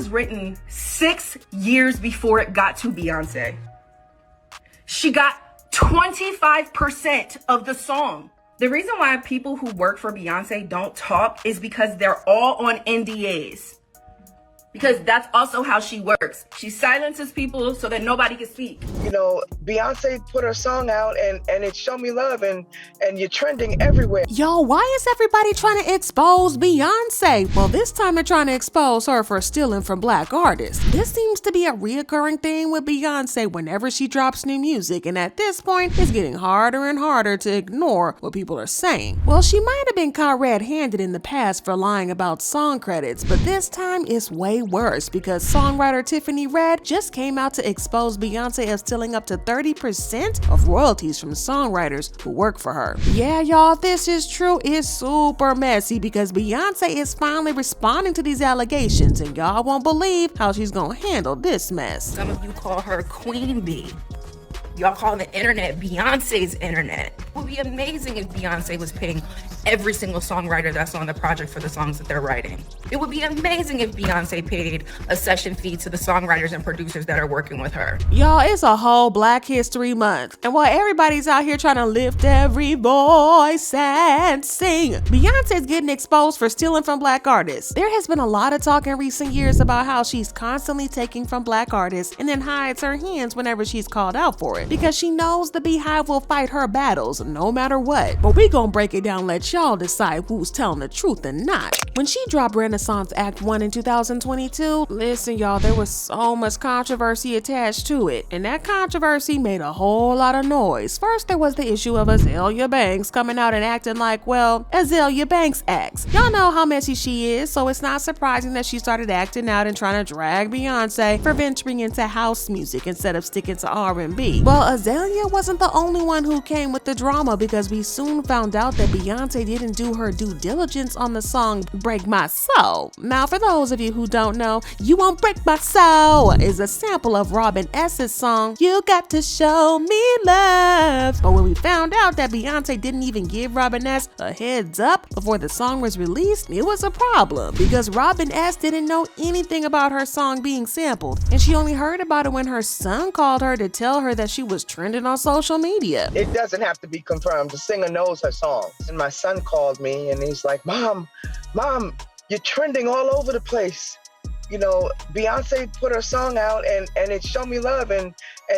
was written 6 years before it got to Beyonce. She got 25% of the song. The reason why people who work for Beyonce don't talk is because they're all on NDAs. Because that's also how she works. She silences people so that nobody can speak. You know, Beyonce put her song out and it's Show Me Love and you're trending everywhere. Yo, why is everybody trying to expose Beyonce? Well, this time they're trying to expose her for stealing from black artists. This seems to be a reoccurring thing with Beyonce whenever she drops new music, and at this point, it's getting harder and harder to ignore what people are saying. Well, she might have been caught red-handed in the past for lying about song credits, but this time it's way worse because songwriter Tiffany Red just came out to expose Beyonce as stealing up to 30% of royalties from songwriters who work for her. Yeah, y'all, if this is true, it's super messy because Beyonce is finally responding to these allegations, and y'all won't believe how she's gonna handle this mess. Some of you call her Queen Bee. Y'all call the internet Beyonce's internet. It would be amazing if Beyonce was paying every single songwriter that's on the project for the songs that they're writing. It would be amazing if Beyonce paid a session fee to the songwriters and producers that are working with her. Y'all, it's a whole Black History Month, and while everybody's out here trying to lift every voice and sing, Beyonce's getting exposed for stealing from black artists. There has been a lot of talk in recent years about how she's constantly taking from black artists and then hides her hands whenever she's called out for it, because she knows the Beehive will fight her battles no matter what. But we gonna break it down and let y'all decide who's telling the truth and not. When she dropped Renaissance Act 1 in 2022, listen y'all, there was so much controversy attached to it, and that controversy made a whole lot of noise. First, there was the issue of Azealia Banks coming out and acting like, well, Azealia Banks acts. Y'all know how messy she is, so it's not surprising that she started acting out and trying to drag Beyonce for venturing into house music instead of sticking to R&B. Well, Azealia wasn't the only one who came with the drama, because we soon found out that Beyonce didn't do her due diligence on the song Break My Soul. Now, for those of you who don't know, You Won't Break My Soul is a sample of Robin S.'s song, You Got to Show Me Love. But when we found out that Beyonce didn't even give Robin S. a heads up before the song was released, it was a problem, because Robin S. didn't know anything about her song being sampled, and she only heard about it when her son called her to tell her that she was trending on social media. It doesn't have to be confirmed. The singer knows her songs. And my son called me and he's like, Mom, you're trending all over the place. You know, Beyonce put her song out and it's Show Me Love and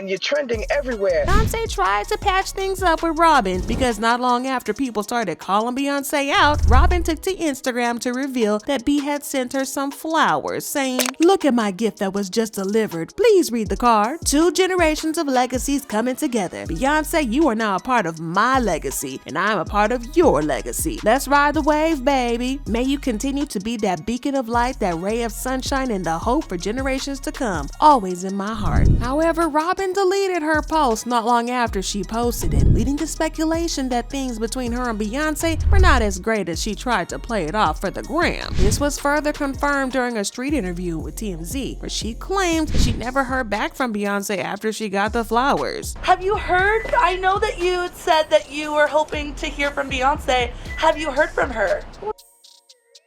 you're trending everywhere. Beyonce tried to patch things up with Robin, because not long after people started calling Beyonce out, Robin took to Instagram to reveal that B had sent her some flowers, saying, "Look at my gift that was just delivered. Please read the card. 2 generations of legacies coming together. Beyonce, you are now a part of my legacy, and I'm a part of your legacy. Let's ride the wave, baby. May you continue to be that beacon of light, that ray of sunshine, and the hope for generations to come, always in my heart." However, Robin deleted her post not long after she posted it, leading to speculation that things between her and Beyonce were not as great as she tried to play it off for the gram. This was further confirmed during a street interview with TMZ, where she claimed she never heard back from Beyonce after she got the flowers. Have you heard? I know that you had said that you were hoping to hear from Beyonce. Have you heard from her?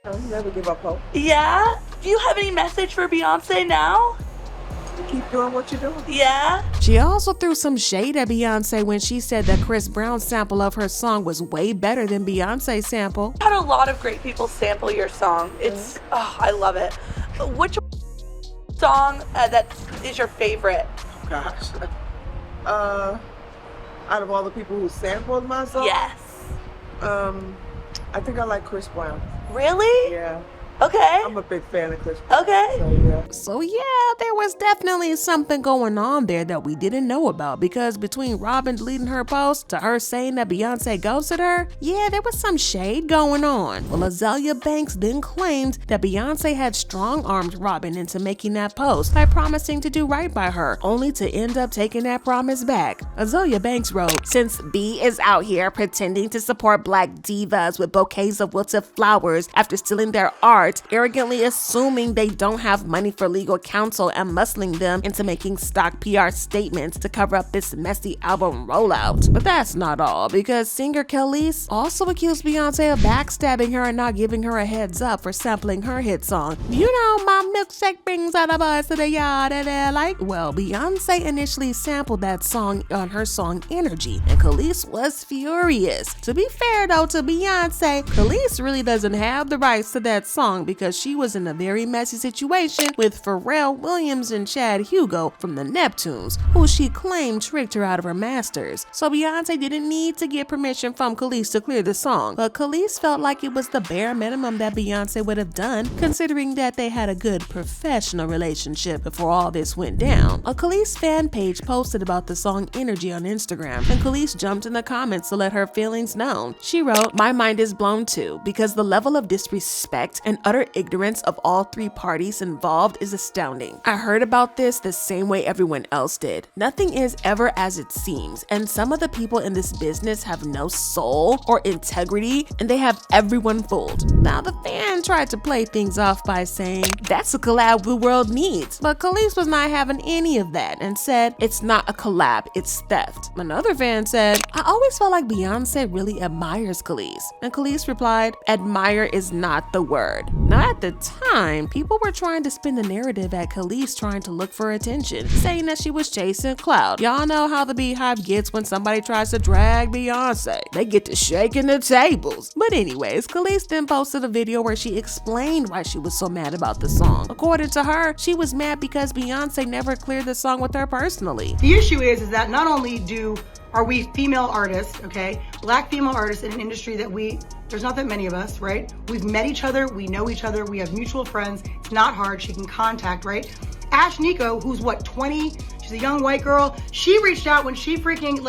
I'll never give up hope. Yeah? Do you have any message for Beyonce now? Keep doing what you're doing. Yeah? She also threw some shade at Beyonce when she said that Chris Brown's sample of her song was way better than Beyonce's sample. Had a lot of great people sample your song. It's, I love it. Which song that is your favorite? Gosh. Out of all the people who sampled my song? Yes. I think I like Chris Brown. Really? Yeah. Okay. I'm a big fan of Chris Brown. Okay. So yeah, there was definitely something going on there that we didn't know about, because between Robin deleting her post to her saying that Beyonce ghosted her, yeah, there was some shade going on. Well, Azealia Banks then claimed that Beyonce had strong-armed Robin into making that post by promising to do right by her, only to end up taking that promise back. Azealia Banks wrote, "Since B is out here pretending to support black divas with bouquets of wilted flowers after stealing their art, apart, arrogantly assuming they don't have money for legal counsel and muscling them into making stock PR statements to cover up this messy album rollout. But that's not all, because singer Kelis also accused Beyonce of backstabbing her and not giving her a heads up for sampling her hit song, "You know my milkshake brings all the boys to the yard," and they're like, well, Beyonce initially sampled that song on her song Energy, and Kelis was furious. To be fair though to Beyonce, Kelis really doesn't have the rights to that song because she was in a very messy situation with Pharrell Williams and Chad Hugo from the Neptunes, who she claimed tricked her out of her masters. So Beyonce didn't need to get permission from Kelis to clear the song, but Kelis felt like it was the bare minimum that Beyonce would have done, considering that they had a good professional relationship before all this went down. A Kelis fan page posted about the song Energy on Instagram, and Kelis jumped in the comments to let her feelings known. She wrote, "My mind is blown too, because the level of disrespect and utter ignorance of all three parties involved is astounding. I heard about this the same way everyone else did. Nothing is ever as it seems, and some of the people in this business have no soul or integrity, and they have everyone fooled." Now the fan tried to play things off by saying, "That's a collab the world needs," but Kelis was not having any of that and said, "It's not a collab, it's theft." Another fan said, "I always felt like Beyonce really admires Kelis," and Kelis replied, "Admire is not the word." Now at the time, people were trying to spin the narrative at Kelis trying to look for attention, saying that she was chasing clout. Y'all know how the Beehive gets when somebody tries to drag Beyonce. They get to shaking the tables. But anyways, Kelis then posted a video where she explained why she was so mad about the song. According to her, she was mad because Beyonce never cleared the song with her personally. The issue is that not only are we female artists, okay, black female artists in an industry that there's not that many of us, right? We've met each other, we know each other, we have mutual friends. It's not hard, she can contact, right? Ash Nico, who's what, 20? She's a young white girl. She reached out when she freaking,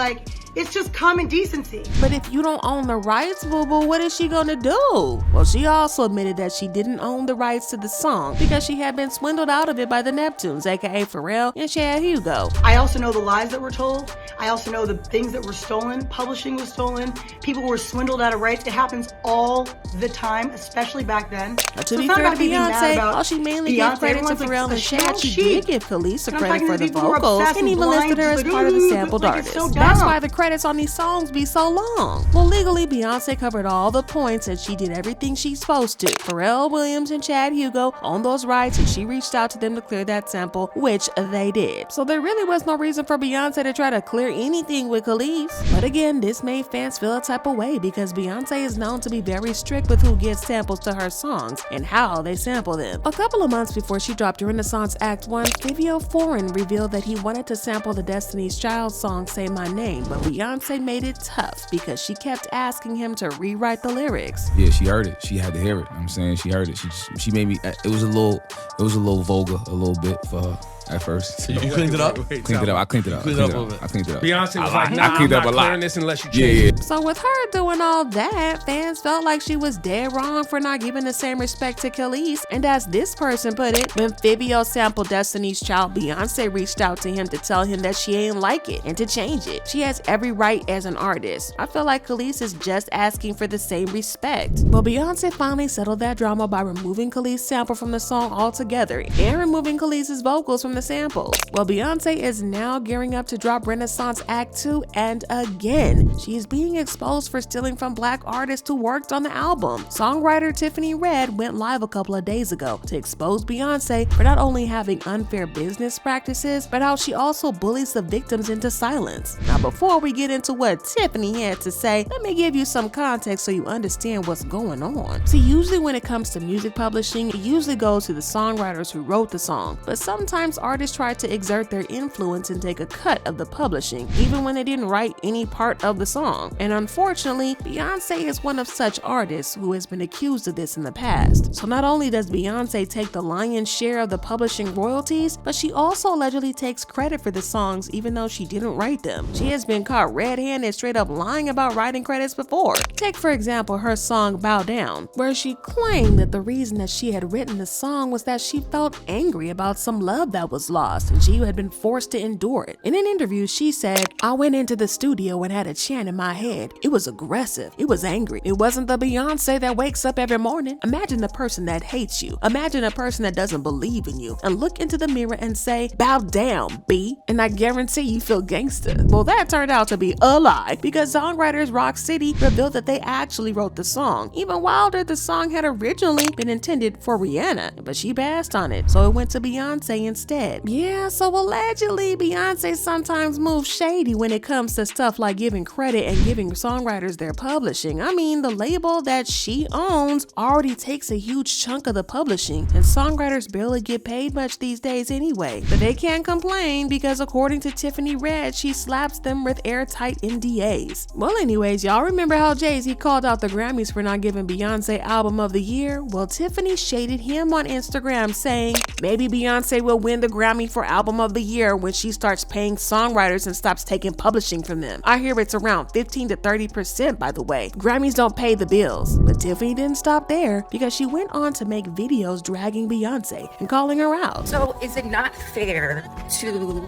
it's just common decency. But if you don't own the rights, boo-boo, what is she gonna do? Well, she also admitted that she didn't own the rights to the song because she had been swindled out of it by the Neptunes, aka Pharrell and Chad Hugo. I also know the lies that were told. I also know the things that were stolen. Publishing was stolen. People were swindled out of rights. It happens all the time, especially back then. To be fair to Beyonce, while she mainly gave credit to Pharrell and Chad, she did give Kelis credit for the vocals and even listed her as part of the sampled artist. That's why the credits on these songs be so long. Well, legally, Beyonce covered all the points and she did everything she's supposed to. Pharrell Williams and Chad Hugo own those rights and she reached out to them to clear that sample, which they did. So there really was no reason for Beyonce to try to clear anything with Kelis. But again, this made fans feel a type of way because Beyonce is known to be very strict with who gets samples to her songs and how they sample them. A couple of months before she dropped Renaissance Act 1, Fivio Foreign revealed that he wanted to sample the Destiny's Child song Say My Name, but Beyonce made it tough because she kept asking him to rewrite the lyrics. Yeah, she heard it. She had to hear it. I'm saying she heard it. She made me. It was a little vulgar, a little bit for her at first. So you cleaned it up? Cleaned it up. I cleaned it up. Cleaned it up a little bit. I cleaned it up. Beyonce was like, nah, I'm not clearing this unless you change it. So with her doing all that, fans felt like she was dead wrong for not giving the same respect to Kelis. And as this person put it, when Fivio sampled Destiny's Child, Beyonce reached out to him to tell him that she ain't like it and to change it. She has every right as an artist. I feel like Kelis is just asking for the same respect. But Beyonce finally settled that drama by removing Kelis' sample from the song altogether and removing Kelis' vocals from the samples. Well, Beyonce is now gearing up to drop Renaissance Act 2, and again, she is being exposed for stealing from black artists who worked on the album. Songwriter Tiffany Red went live a couple of days ago to expose Beyonce for not only having unfair business practices, but how she also bullies the victims into silence. Now, before we get into what Tiffany had to say, let me give you some context so you understand what's going on. See, usually when it comes to music publishing, it usually goes to the songwriters who wrote the song, but sometimes artists try to exert their influence and take a cut of the publishing, even when they didn't write any part of the song. And unfortunately, Beyonce is one of such artists who has been accused of this in the past. So not only does Beyonce take the lion's share of the publishing royalties, but she also allegedly takes credit for the songs even though she didn't write them. She has been caught red-handed straight up lying about writing credits before. Take for example her song Bow Down, where she claimed that the reason that she had written the song was that she felt angry about some love that was was lost and she had been forced to endure it. In an interview, she said, "I went into the studio and had a chant in my head. It was aggressive. It was angry. It wasn't the Beyonce that wakes up every morning. Imagine the person that hates you. Imagine a person that doesn't believe in you, and look into the mirror and say, 'Bow down, B,' and I guarantee you feel gangster." Well, that turned out to be a lie, because songwriters Rock City revealed that they actually wrote the song. Even wilder, the song had originally been intended for Rihanna, but she passed on it, so it went to Beyonce instead. Yeah, so allegedly Beyonce sometimes moves shady when it comes to stuff like giving credit and giving songwriters their publishing. I mean, the label that she owns already takes a huge chunk of the publishing, and songwriters barely get paid much these days anyway. But they can't complain, because according to Tiffany Red, she slaps them with airtight NDAs. Well, anyways, y'all remember how Jay-Z called out the Grammys for not giving Beyonce Album of the Year? Well, Tiffany shaded him on Instagram, saying maybe Beyonce will win the Grammy for Album of the Year when she starts paying songwriters and stops taking publishing from them. I hear it's around 15 to 30%, by the way. Grammys don't pay the bills. But Tiffany didn't stop there, because she went on to make videos dragging Beyonce and calling her out. So is it not fair to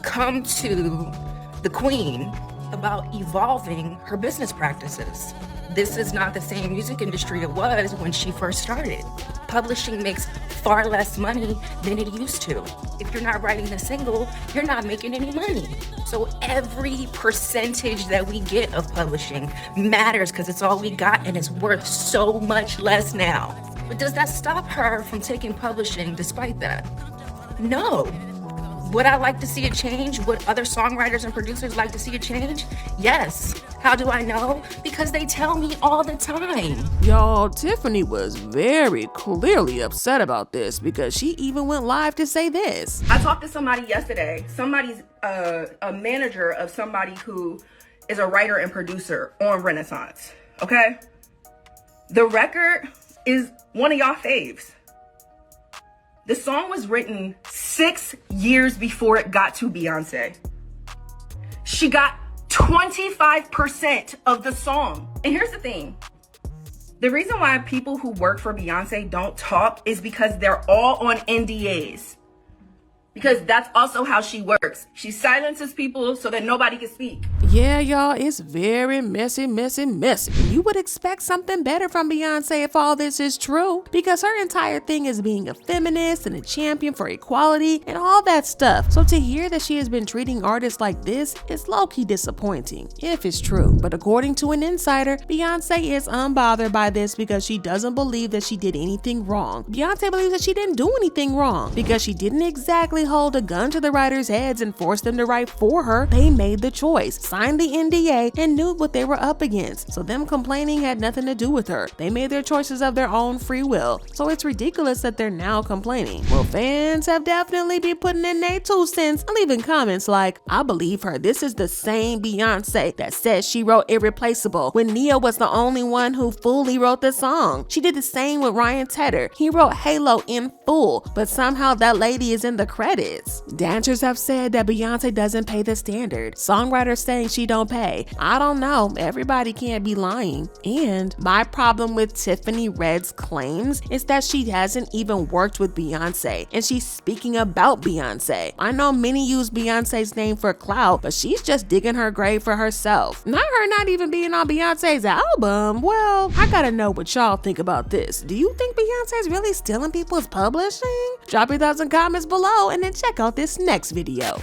come to the queen about evolving her business practices? This is not the same music industry it was when she first started. Publishing makes far less money than it used to. If you're not writing a single, you're not making any money. So every percentage that we get of publishing matters, because it's all we got and it's worth so much less now. But does that stop her from taking publishing despite that? No. Would I like to see a change? Would other songwriters and producers like to see a change? Yes. How do I know? Because they tell me all the time. Y'all, Tiffany was very clearly upset about this, because she even went live to say this. I talked to somebody yesterday. Somebody's a manager of somebody who is a writer and producer on Renaissance, okay? The record is one of y'all faves. The song was written 6 years before it got to Beyonce. She got 25% of the song. And here's the thing. The reason why people who work for Beyonce don't talk is because they're all on NDAs. Because that's also how she works. She silences people so that nobody can speak. Yeah, y'all, it's very messy. You would expect something better from Beyonce if all this is true, because her entire thing is being a feminist and a champion for equality and all that stuff. So to hear that she has been treating artists like this is low-key disappointing, if it's true. But according to an insider, Beyonce is unbothered by this because she doesn't believe that she did anything wrong. Beyonce believes that she didn't do anything wrong, because she didn't exactly hold a gun to the writers' heads and force them to write for her. They made the choice, signed the NDA, and knew what they were up against. So them complaining had nothing to do with her. They made their choices of their own free will. So it's ridiculous that they're now complaining. Well, fans have definitely been putting in their 2 cents and leaving comments like, "I believe her. This is the same Beyonce that says she wrote Irreplaceable when Nia was the only one who fully wrote the song. She did the same with Ryan Tedder. He wrote Halo in full, but somehow that lady is in the credits." Dancers have said that Beyonce doesn't pay the standard. Songwriters saying she don't pay. I don't know. Everybody can't be lying. And my problem with Tiffany Red's claims is that she hasn't even worked with Beyonce, and she's speaking about Beyonce. I know many use Beyonce's name for clout, but she's just digging her grave for herself. Not her not even being on Beyonce's album. Well, I gotta know what y'all think about this. Do you think Beyonce's really stealing people's publishing? Drop your thoughts in comments below, and then check out this next video.